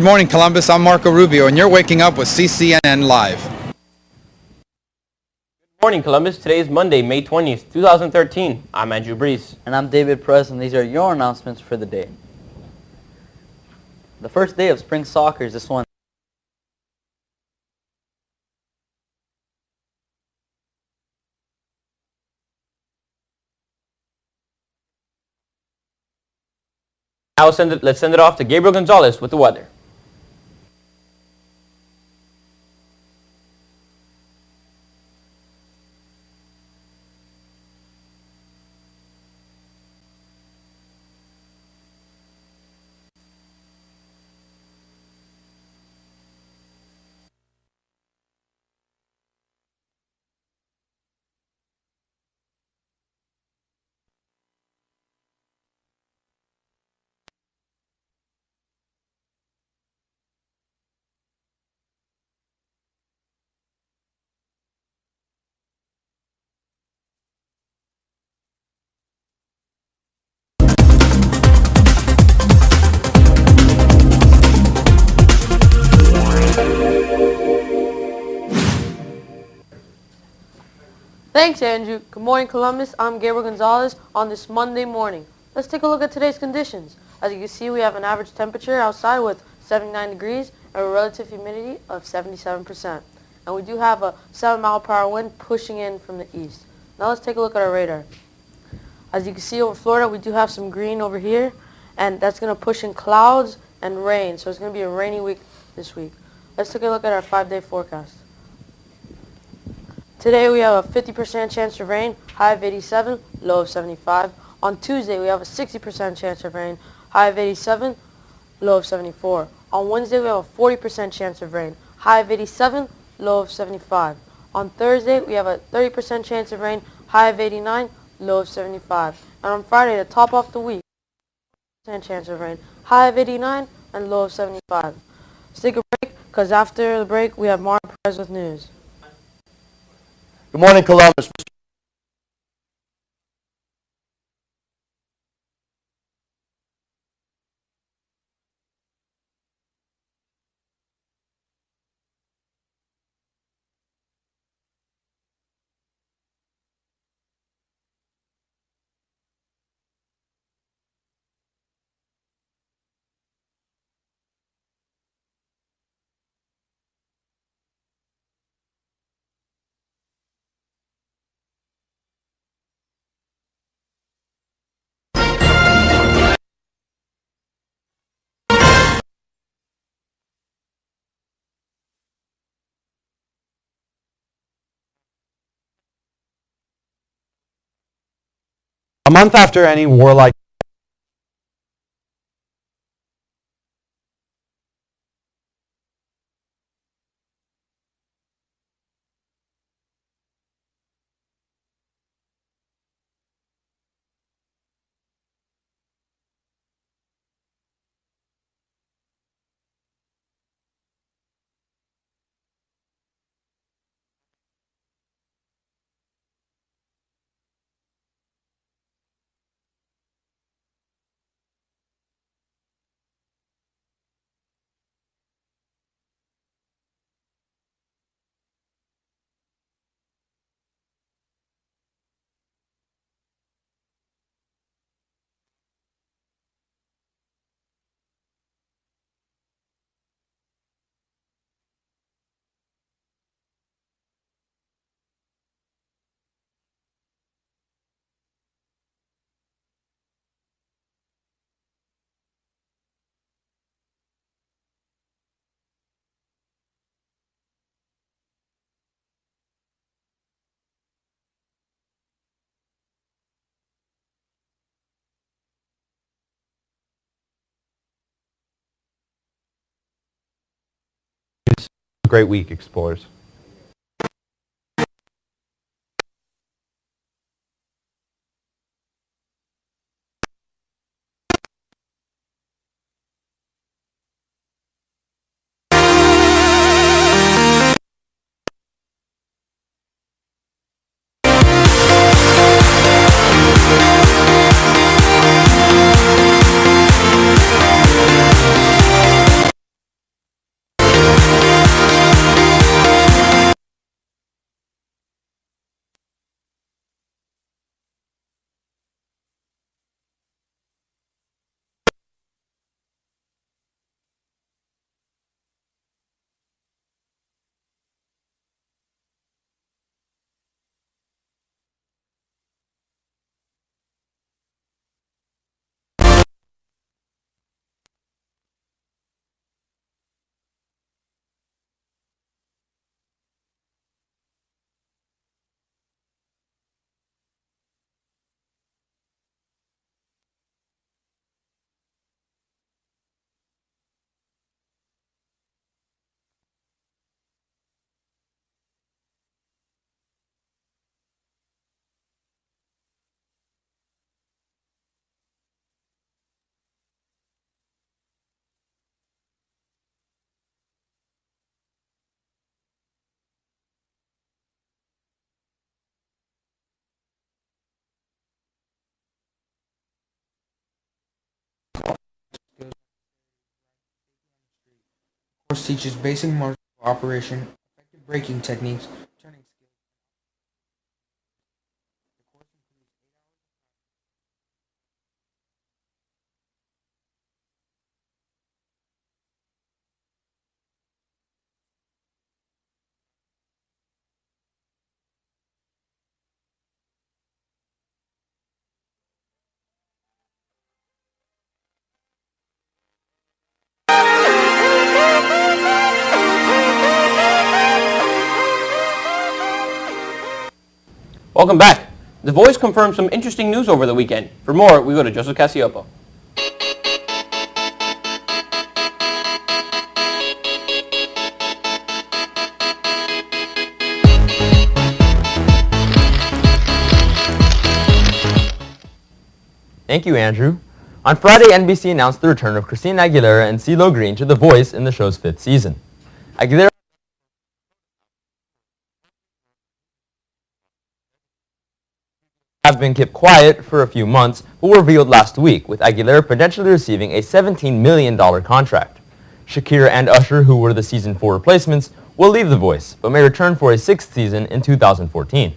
Good morning, Columbus. I'm Marco Rubio, and you're waking up with CCNN Live. Good morning, Columbus. Today is Monday, May 20th, 2013. I'm Andrew Brees. And I'm David Perez, and these are your announcements for the day. The first day of spring soccer is this one. Now let's send it off to Gabriel Gonzalez with the weather. Thanks, Andrew. Good morning, Columbus. I'm Gabriel Gonzalez on this Monday morning. Let's take a look at today's conditions. As you can see, we have an average temperature outside with 79 degrees and a relative humidity of 77%. And we do have a 7-mile-per-hour wind pushing in from the east. Now let's take a look at our radar. As you can see over Florida, we do have some green over here, and that's going to push in clouds and rain. So it's going to be a rainy week this week. Let's take a look at our 5-day forecast. Today we have a 50% chance of rain, high of 87, low of 75. On Tuesday we have a 60% chance of rain, high of 87, low of 74. On Wednesday we have a 40% chance of rain, high of 87, low of 75. On Thursday we have a 30% chance of rain, high of 89, low of 75. And on Friday, to top off the week, 10% chance of rain, high of 89 and low of 75. Let's take a break, because after the break we have Mark Perez with news. Good morning, Columbus. A month after any warlike great week, explorers. course teaches basic martial operation, effective breaking techniques, turning skills. Welcome back. The Voice confirmed some interesting news over the weekend. For more, we go to Joseph Casiopo. Thank you, Andrew. On Friday, NBC announced the return of Christina Aguilera and CeeLo Green to The Voice in the show's 5th season. Aguilera have been kept quiet for a few months, but were revealed last week, with Aguilera potentially receiving a $17 million contract. Shakira and Usher, who were the season 4 replacements, will leave The Voice, but may return for a 6th season in 2014.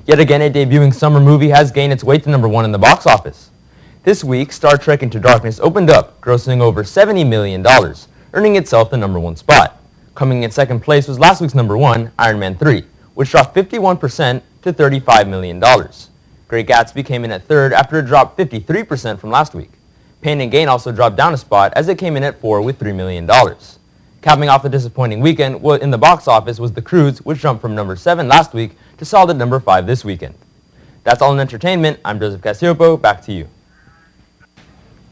Yet again, a debuting summer movie has gained its way to #1 in the box office. This week, Star Trek Into Darkness opened up, grossing over $70 million, earning itself the #1 spot. Coming in second place was last week's #1, Iron Man 3, which dropped 51% to $35 million. Great Gatsby came in at third after it dropped 53% from last week. Pain and Gain also dropped down a spot as it came in at 4 with $3 million. Capping off the disappointing weekend in the box office was The Croods, which jumped from #7 last week to solid #5 this weekend. That's all in entertainment. I'm Joseph Casiopo. Back to you.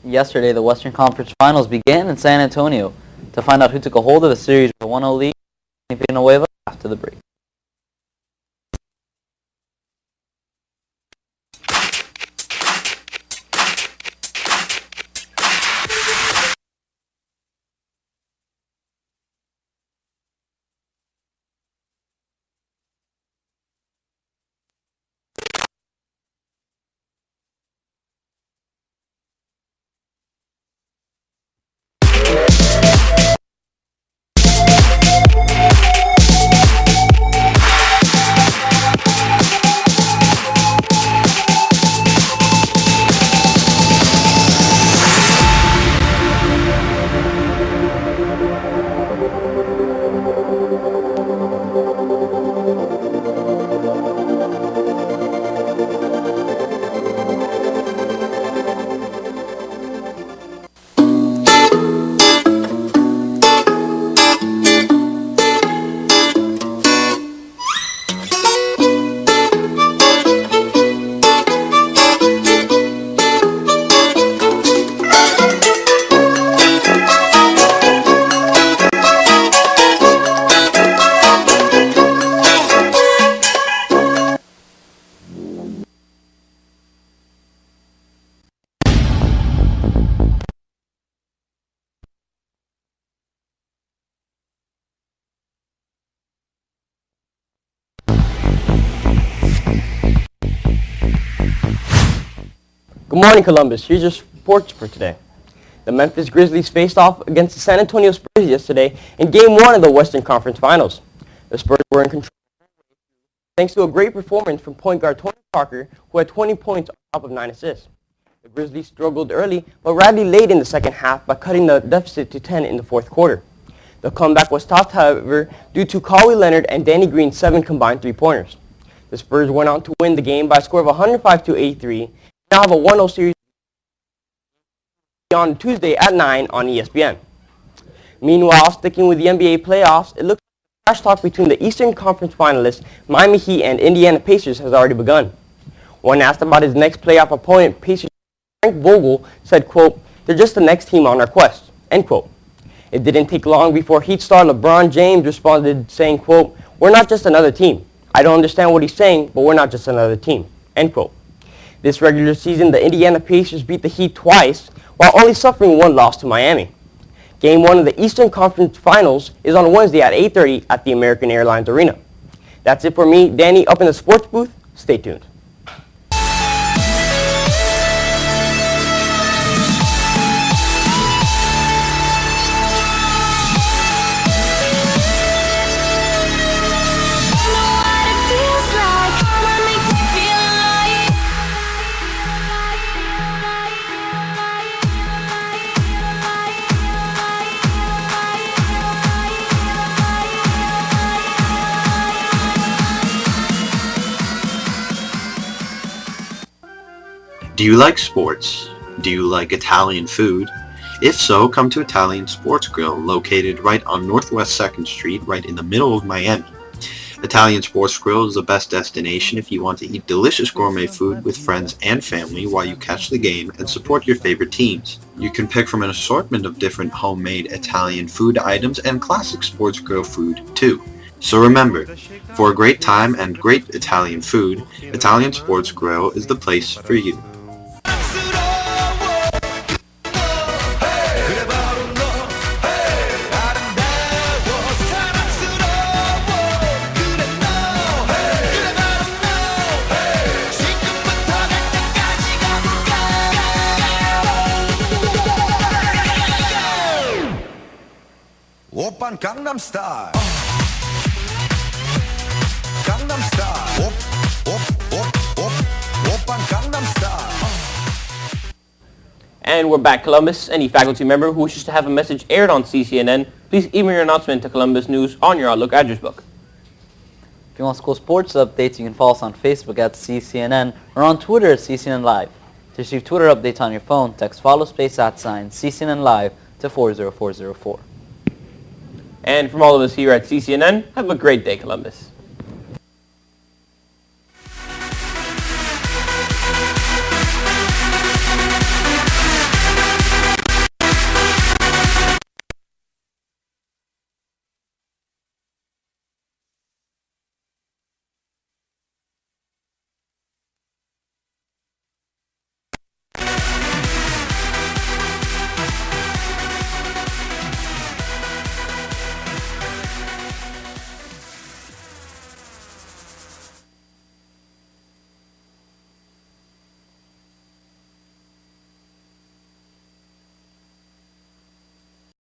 Yesterday, the Western Conference Finals began in San Antonio. To find out who took a hold of the series with a 1-0 lead, Villanueva after the break. Good morning, Columbus. Here's your sports for today. The Memphis Grizzlies faced off against the San Antonio Spurs yesterday in Game 1 of the Western Conference Finals. The Spurs were in control thanks to a great performance from point guard Tony Parker, who had 20 points on top of 9 assists. The Grizzlies struggled early, but rallied late in the second half by cutting the deficit to 10 in the fourth quarter. The comeback was topped, however, due to Kawhi Leonard and Danny Green's 7 combined three-pointers. The Spurs went on to win the game by a score of 105-83. Now have a 1-0 series on Tuesday at 9 on ESPN. Meanwhile, sticking with the NBA playoffs, it looks like trash talk between the Eastern Conference finalists Miami Heat and Indiana Pacers has already begun. When asked about his next playoff opponent, Pacers Frank Vogel said, quote, "They're just the next team on our quest," end quote. It didn't take long before Heat star LeBron James responded saying, quote, "We're not just another team. I don't understand what he's saying, but we're not just another team," end quote. This regular season, the Indiana Pacers beat the Heat twice, while only suffering 1 loss to Miami. Game 1 of the Eastern Conference Finals is on Wednesday at 8:30 at the American Airlines Arena. That's it for me. Danny, up in the sports booth. Stay tuned. Do you like sports? Do you like Italian food? If so, come to Italian Sports Grill, located right on Northwest 2nd Street, right in the middle of Miami. Italian Sports Grill is the best destination if you want to eat delicious gourmet food with friends and family while you catch the game and support your favorite teams. You can pick from an assortment of different homemade Italian food items and classic Sports Grill food too. So remember, for a great time and great Italian food, Italian Sports Grill is the place for you. Oppan Gangnam Style. Gangnam Style. Oppan Gangnam Style. And we're back, Columbus. Any faculty member who wishes to have a message aired on CCNN, please email your announcement to Columbus News on your Outlook address book. If you want school sports updates, you can follow us on Facebook at CCNN or on Twitter at CCNN Live. To receive Twitter updates on your phone, text follow space @ CCNN Live to 40404. And from all of us here at CCNN, have a great day, Columbus.